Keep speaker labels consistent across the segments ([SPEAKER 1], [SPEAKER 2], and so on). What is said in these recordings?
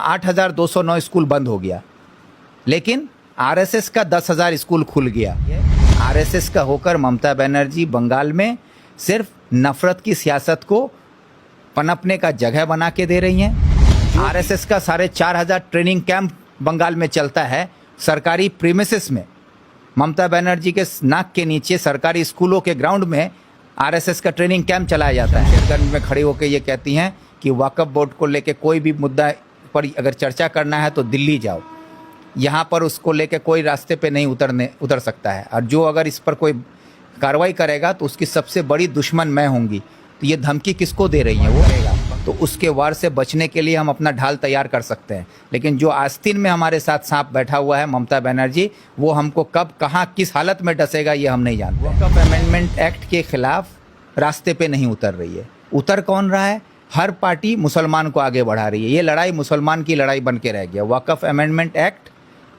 [SPEAKER 1] 8,209 school बंद हो गया, लेकिन आरएसएस का 10,000 स्कूल खुल गया। आरएसएस का होकर ममता बनर्जी बंगाल में सिर्फ नफरत की सियासत को पनपने का जगह बना के दे रही हैं। आरएसएस का 4,500 ट्रेनिंग कैंप बंगाल में चलता है सरकारी प्रीमिसेस में। ममता बनर्जी के नाक के नीचे सरकारी स्कूलों के ग्राउंड में आरएसएस का ट्रेनिंग कैंप चलाया जाता है। शेरगंज में खड़ी होकर ये कहती हैं कि वक्फ बोर्ड को लेकर कोई भी मुद्दा पर अगर चर्चा करना है तो दिल्ली जाओ, यहाँ पर उसको लेकर कोई रास्ते पे नहीं उतर सकता है, और जो अगर इस पर कोई कार्रवाई करेगा तो उसकी सबसे बड़ी दुश्मन मैं होंगी। तो ये धमकी किसको दे रही हैं वो रहेगा, तो उसके वार से बचने के लिए हम अपना ढाल तैयार कर सकते हैं। लेकिन जो आस्तीन में हमारे साथ सांप बैठा हुआ है ममता बनर्जी, वो हमको कब कहाँ किस हालत में डसेगा ये हम नहीं जानते। वक्फ अमेंडमेंट एक्ट के खिलाफ रास्ते पे नहीं उतर रही है। उतर कौन रहा है? हर पार्टी मुसलमान को आगे बढ़ा रही है। ये लड़ाई मुसलमान की लड़ाई बन के रह गया। वक्फ अमेंडमेंट एक्ट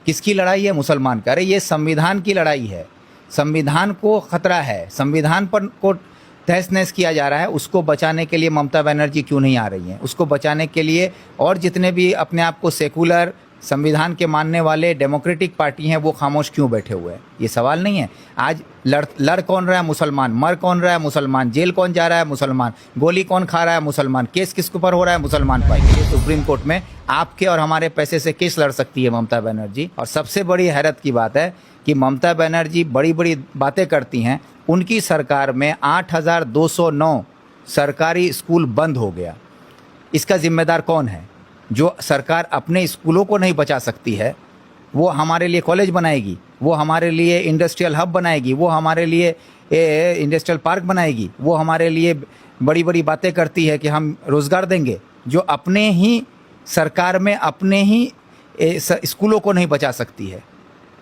[SPEAKER 1] किसकी लड़ाई है? मुसलमान का। अरे ये संविधान की लड़ाई है। संविधान को खतरा है, संविधान पर को तहस नहस किया जा रहा है। उसको बचाने के लिए ममता बनर्जी क्यों नहीं आ रही हैं? उसको बचाने के लिए और जितने भी अपने आप को सेकुलर, संविधान के मानने वाले डेमोक्रेटिक पार्टी हैं वो खामोश क्यों बैठे हुए हैं? ये सवाल नहीं है। आज लड़ कौन रहा है? मुसलमान। मर कौन रहा है? मुसलमान। जेल कौन जा रहा है? मुसलमान। गोली कौन खा रहा है? मुसलमान। केस किसके ऊपर हो रहा है? मुसलमान पाएंगे। ये सुप्रीम कोर्ट में आपके और हमारे पैसे से केस लड़ सकती है ममता बनर्जी। और सबसे बड़ी हैरत की बात है कि ममता बनर्जी बड़ी बड़ी बातें करती हैं। उनकी सरकार में 8,209 सरकारी स्कूल बंद हो गया। इसका जिम्मेदार कौन है? जो सरकार अपने स्कूलों को नहीं बचा सकती है, वो हमारे लिए कॉलेज बनाएगी, वो हमारे लिए इंडस्ट्रियल हब बनाएगी, वो हमारे लिए इंडस्ट्रियल पार्क बनाएगी, वो हमारे लिए बड़ी बड़ी बातें करती है कि हम रोज़गार देंगे। जो अपने ही सरकार में अपने ही स्कूलों को नहीं बचा सकती है,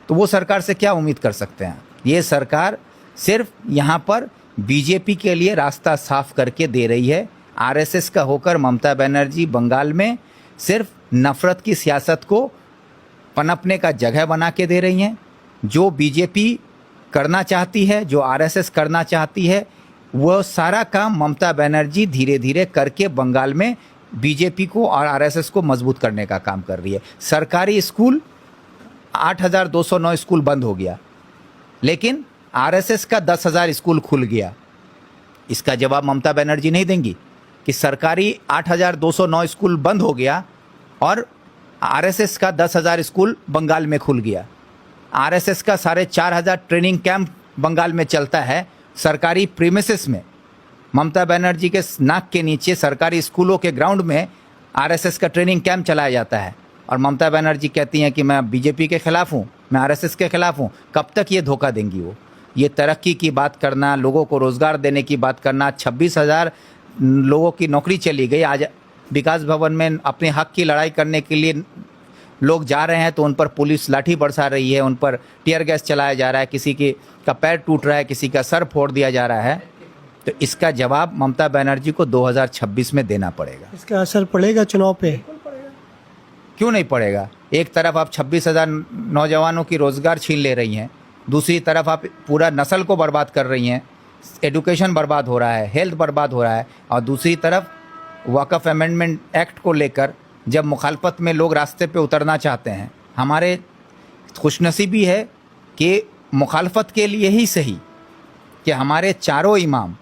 [SPEAKER 1] तो वो सरकार से क्या उम्मीद कर सकते हैं? ये सरकार सिर्फ यहाँ पर बीजेपी के लिए रास्ता साफ करके दे रही है। आरएसएस का होकर ममता बनर्जी बंगाल में सिर्फ नफरत की सियासत को पनपने का जगह बना के दे रही हैं। जो बीजेपी करना चाहती है, जो आरएसएस करना चाहती है, वो सारा काम ममता बनर्जी धीरे धीरे करके बंगाल में बीजेपी को और आरएसएस को मजबूत करने का काम कर रही है। सरकारी स्कूल 8,209 स्कूल बंद हो गया, लेकिन आरएसएस का 10,000 स्कूल खुल गया। इसका जवाब ममता बनर्जी नहीं देंगी कि सरकारी 8,209 स्कूल बंद हो गया और आरएसएस का 10,000 स्कूल बंगाल में खुल गया। आरएसएस का 4,500 ट्रेनिंग कैंप बंगाल में चलता है सरकारी प्रीमिसेस में। ममता बनर्जी के नाक के नीचे सरकारी स्कूलों के ग्राउंड में आरएसएस का ट्रेनिंग कैंप चलाया जाता है, और ममता बनर्जी कहती हैं कि मैं बीजेपी के खिलाफ हूँ, मैं आरएसएस के खिलाफ हूँ। कब तक ये धोखा देंगी वो? ये तरक्की की बात करना, लोगों को रोज़गार देने की बात करना, 26,000 लोगों की नौकरी चली गई। आज विकास भवन में अपने हक की लड़ाई करने के लिए लोग जा रहे हैं तो उन पर पुलिस लाठी बरसा रही है, उन पर टीयर गैस चलाया जा रहा है, किसी का पैर टूट रहा है, किसी का सर फोड़ दिया जा रहा है। तो इसका जवाब ममता बनर्जी को 2026 में देना पड़ेगा।
[SPEAKER 2] इसका असर पड़ेगा चुनाव पे?
[SPEAKER 1] क्यों नहीं पड़ेगा? एक तरफ आप 26,000 नौजवानों की रोज़गार छीन ले रही हैं, दूसरी तरफ आप पूरा नस्ल को बर्बाद कर रही हैं, एजुकेशन बर्बाद हो रहा है, हेल्थ बर्बाद हो रहा है, और दूसरी तरफ वक्फ अमेंडमेंट एक्ट को लेकर जब मुखालफत में लोग रास्ते पे उतरना चाहते हैं। हमारे खुशनसीबी है कि मुखालफत के लिए ही सही कि हमारे चारों इमाम,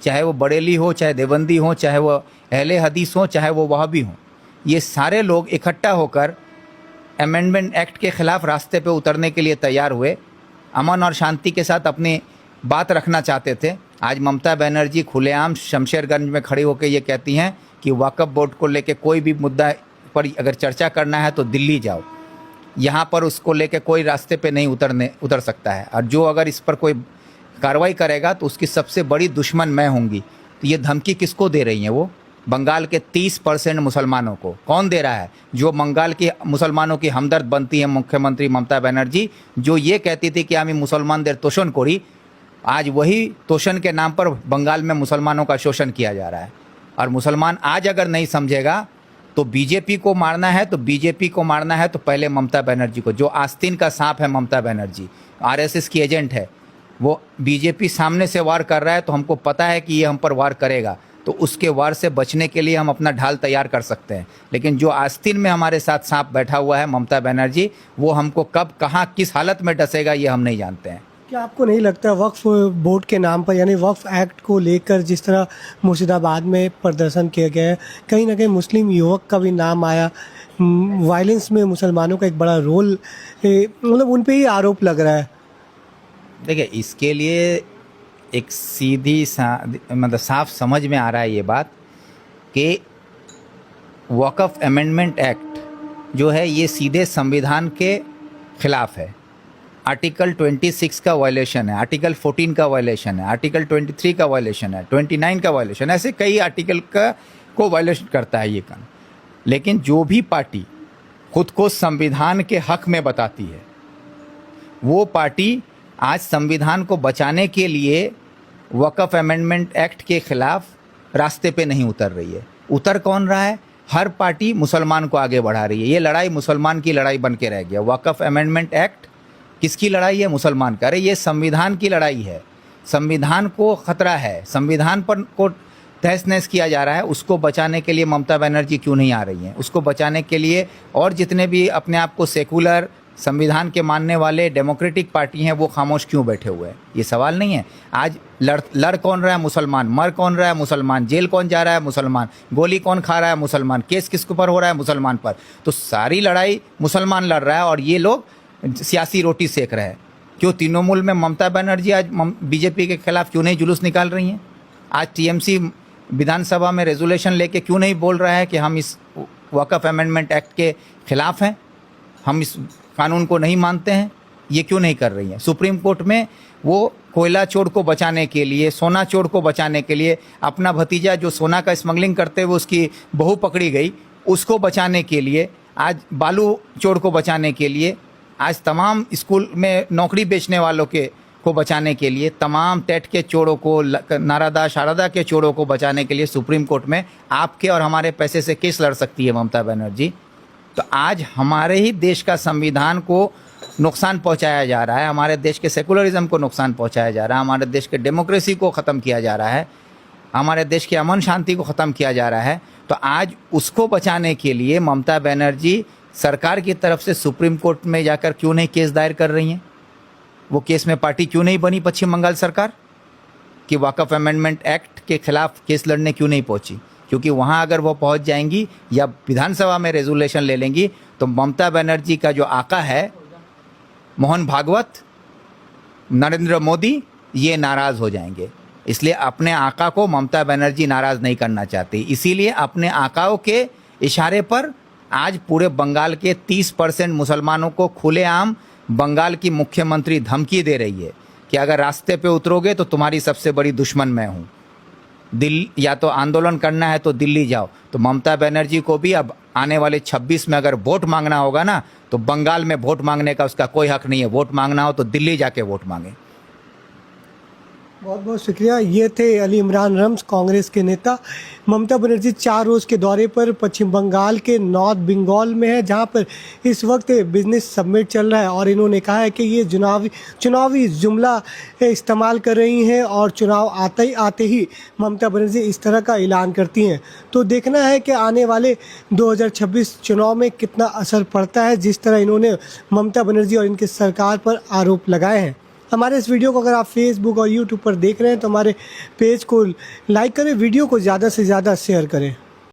[SPEAKER 1] चाहे वो बरेली हो, चाहे देवबंदी हो, चाहे वो अहले हदीस हो, चाहे वो वहाबी हों, ये सारे लोग इकट्ठा होकर अमेंडमेंट एक्ट के ख़िलाफ़ रास्ते पे उतरने के लिए तैयार हुए। अमन और शांति के साथ अपनी बात रखना चाहते थे। आज ममता बनर्जी खुलेआम शमशेरगंज में खड़ी होकर ये कहती हैं कि वक्फ बोर्ड को लेकर कोई भी मुद्दा पर अगर चर्चा करना है तो दिल्ली जाओ, यहाँ पर उसको लेकर कोई रास्ते पे नहीं उतर सकता है, और जो अगर इस पर कोई कार्रवाई करेगा तो उसकी सबसे बड़ी दुश्मन मैं होंगी। तो ये धमकी किसको दे रही हैं वो? बंगाल के 30% मुसलमानों को। कौन दे रहा है? जो बंगाल के मुसलमानों की हमदर्द बनती है मुख्यमंत्री ममता बनर्जी, जो ये कहती थी कि आमी मुसलमानदेर तोषण करी, आज वही तोषण के नाम पर बंगाल में मुसलमानों का शोषण किया जा रहा है। और मुसलमान आज अगर नहीं समझेगा तो बीजेपी को मारना है, तो बीजेपी को मारना है तो पहले ममता बनर्जी को। जो आस्तीन का सांप है ममता बनर्जी, आरएसएस की एजेंट है, वो बीजेपी सामने से वार कर रहा है, तो हमको पता है कि ये हम पर वार करेगा। तो उसके वार से बचने के लिए हम अपना ढाल तैयार कर सकते हैं। लेकिन जो आस्तीन में हमारे साथ सांप बैठा हुआ है ममता बनर्जी, वो हमको कब कहाँ किस हालत में डसेगा ये हम नहीं जानते हैं।
[SPEAKER 2] क्या आपको नहीं लगता वक्फ बोर्ड के नाम पर यानी वक्फ एक्ट को लेकर जिस तरह मुर्शिदाबाद में प्रदर्शन किया गया है, कहीं ना कहीं मुस्लिम युवक का भी नाम आया, वायलेंस में मुसलमानों का एक बड़ा रोल, मतलब उन पे ही आरोप लग रहा है।
[SPEAKER 1] देखिए, इसके लिए एक मतलब साफ समझ में आ रहा है ये बात कि वक्फ अमेंडमेंट एक्ट जो है ये सीधे संविधान के खिलाफ है। आर्टिकल 26 का वायलेशन है, आर्टिकल 14 का वायलेशन है, आर्टिकल 23 का वायलेशन है, 29 का वायलेशन है, ऐसे कई आर्टिकल को वायलेशन करता है ये कानून। लेकिन जो भी पार्टी खुद को संविधान के हक में बताती है, वो पार्टी आज संविधान को बचाने के लिए वक्फ अमेंडमेंट एक्ट के खिलाफ रास्ते पे नहीं उतर रही है। उतर कौन रहा है? हर पार्टी मुसलमान को आगे बढ़ा रही है। ये लड़ाई मुसलमान की लड़ाई बन के रह गया। वक्फ अमेंडमेंट एक्ट किसकी लड़ाई है? मुसलमान का। अरे ये संविधान की लड़ाई है। संविधान को खतरा है, संविधान पर को तहस नहस किया जा रहा है। उसको बचाने के लिए ममता बनर्जी क्यों नहीं आ रही हैं? उसको बचाने के लिए और जितने भी अपने आप को सेकुलर, संविधान के मानने वाले डेमोक्रेटिक पार्टी हैं, वो खामोश क्यों बैठे हुए हैं? ये सवाल नहीं है। आज लड़ कौन रहा है? मुसलमान। मर कौन रहा है? मुसलमान। जेल कौन जा रहा है? मुसलमान। गोली कौन खा रहा है? मुसलमान। केस किसके ऊपर हो रहा है? मुसलमान पर। तो सारी लड़ाई मुसलमान लड़ रहा है और ये लोग सियासी रोटी सेक रहे हैं। क्यों तृणमूल में ममता बनर्जी आज बीजेपी के खिलाफ क्यों नहीं जुलूस निकाल रही हैं? आज टीएमसी विधानसभा में रेजोल्यूशन लेके क्यों नहीं बोल रहा है कि हम इस वक्फ अमेंडमेंट एक्ट के खिलाफ हैं, हम इस कानून को नहीं मानते हैं? ये क्यों नहीं कर रही हैं? सुप्रीम कोर्ट में वो कोयला चोर को बचाने के लिए, सोना चोर को बचाने के लिए, अपना भतीजा जो सोना का स्मगलिंग करते हुए उसकी बहू पकड़ी गई, उसको बचाने के लिए, आज बालू चोर को बचाने के लिए, आज तमाम स्कूल में नौकरी बेचने वालों को बचाने के लिए, तमाम टेट के चोरों को, नारादा शारदा के चोरों को बचाने के लिए सुप्रीम कोर्ट में आपके और हमारे पैसे से केस लड़ सकती है ममता बनर्जी। तो आज हमारे ही देश का संविधान को नुकसान पहुंचाया जा रहा है, हमारे देश के सेकुलरिज्म को नुकसान पहुंचाया जा रहा है, हमारे देश के डेमोक्रेसी को ख़त्म किया जा रहा है, हमारे देश के अमन शांति को ख़त्म किया जा रहा है। तो आज उसको बचाने के लिए ममता बनर्जी सरकार की तरफ से सुप्रीम कोर्ट में जाकर क्यों नहीं केस दायर कर रही हैं? वो केस में पार्टी क्यों नहीं बनी पश्चिम बंगाल सरकार कि वक्फ अमेंडमेंट एक्ट के खिलाफ केस लड़ने क्यों नहीं पहुंची? क्योंकि वहां अगर वो पहुंच जाएंगी या विधानसभा में रेजोल्यूशन ले लेंगी तो ममता बनर्जी का जो आका है मोहन भागवत, नरेंद्र मोदी, ये नाराज़ हो जाएंगे। इसलिए अपने आका को ममता बनर्जी नाराज़ नहीं करना चाहती। इसीलिए अपने आकाओं के इशारे पर आज पूरे बंगाल के 30% मुसलमानों को खुलेआम बंगाल की मुख्यमंत्री धमकी दे रही है कि अगर रास्ते पे उतरोगे तो तुम्हारी सबसे बड़ी दुश्मन मैं हूँ। दिल्ली या तो आंदोलन करना है तो दिल्ली जाओ। तो ममता बनर्जी को भी अब आने वाले 26 में अगर वोट मांगना होगा ना, तो बंगाल में वोट मांगने का उसका कोई हक नहीं है। वोट मांगना हो तो दिल्ली जाके वोट मांगे।
[SPEAKER 2] बहुत बहुत शुक्रिया। ये थे अली इमरान रम्स, कांग्रेस के नेता। ममता बनर्जी 4 रोज़ के दौरे पर पश्चिम बंगाल के नॉर्थ बंगाल में है, जहां पर इस वक्त बिजनेस समिट चल रहा है और इन्होंने कहा है कि ये चुनावी जुमला इस्तेमाल कर रही हैं और चुनाव आते ही ममता बनर्जी इस तरह का ऐलान करती हैं। तो देखना है कि आने वाले 2026 चुनाव में कितना असर पड़ता है, जिस तरह इन्होंने ममता बनर्जी और इनकी सरकार पर आरोप लगाए हैं। हमारे इस वीडियो को अगर आप फेसबुक और यूट्यूब पर देख रहे हैं तो हमारे पेज को लाइक करें, वीडियो को ज़्यादा से ज़्यादा शेयर करें।